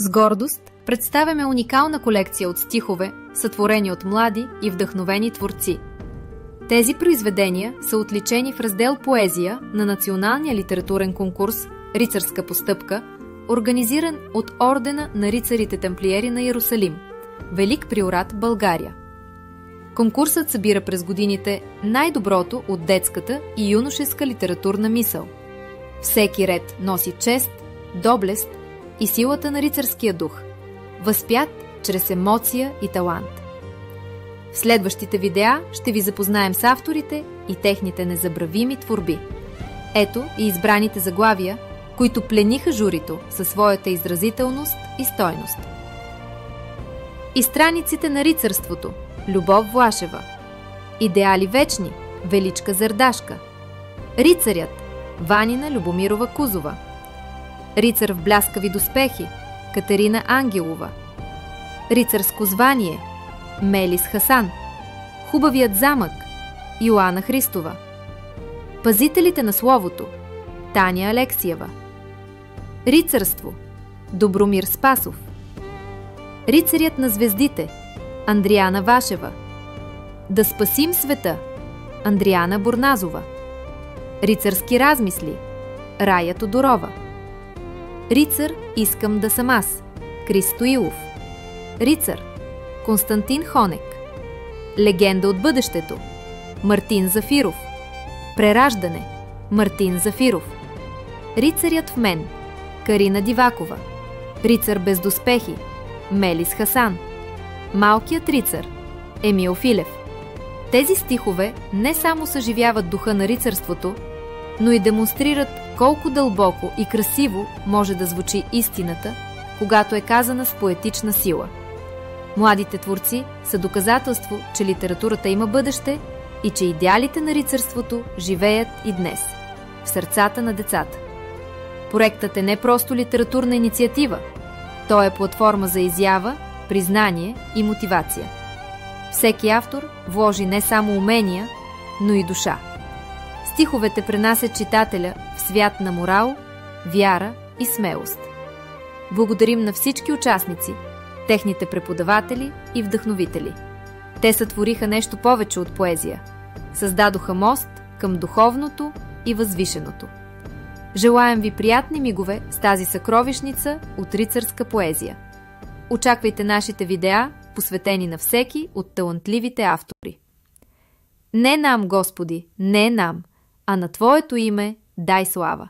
С гордост представяме уникална колекция от стихове, сътворени от млади и вдъхновени творци. Тези произведения са отличени в раздел „Поезия“ на Националния литературен конкурс „Рицарска постъпка“, организиран от Ордена на рицарите тамплиери на Йерусалим, Велик Приорат, България. Конкурсът събира през годините най-доброто от детската и юношеска литературна мисъл. Всеки ред носи чест, доблест и силата на рицарския дух, възпят чрез емоция и талант. В следващите видеа ще ви запознаем с авторите и техните незабравими творби. Ето и избраните заглавия, които плениха журито със своята изразителност и стойност. И страниците на рицарството – Любов Влашева. Идеали вечни – Величка Зардашка. Рицарят – Ванина Любомирова Кузова. Рицар в бляскави доспехи – Катерина Ангелова. Рицарско звание – Мелис Хасан. Хубавият замък – Йоана Христова. Пазителите на словото – Таня Алексиева. Рицарство – Добромир Спасов. Рицарят на звездите – Андриана Вашева. Да спасим света – Андриана Бурназова. Рицарски размисли – Рая Тодорова. Рицар искам да съм аз – Кристо Илов. Рицар – Константин Хонек. Легенда от бъдещето – Мартин Зафиров. Прераждане – Мартин Зафиров. Рицарят в мен – Карина Дивакова. Рицар без доспехи – Мелис Хасан. Малкият рицар – Емил Филев. Тези стихове не само съживяват духа на рицарството, но и демонстрират колко дълбоко и красиво може да звучи истината, когато е казана с поетична сила. Младите творци са доказателство, че литературата има бъдеще и че идеалите на рицарството живеят и днес, в сърцата на децата. Проектът е не просто литературна инициатива, той е платформа за изява, признание и мотивация. Всеки автор вложи не само умения, но и душа. Стиховете пренасят читателя в свят на морал, вяра и смелост. Благодарим на всички участници, техните преподаватели и вдъхновители. Те сътвориха нещо повече от поезия. Създадоха мост към духовното и възвишеното. Желаем ви приятни мигове с тази съкровищница от рицарска поезия. Очаквайте нашите видеа, посветени на всеки от талантливите автори. Не нам, Господи, не нам, а на Твоето име дай слава!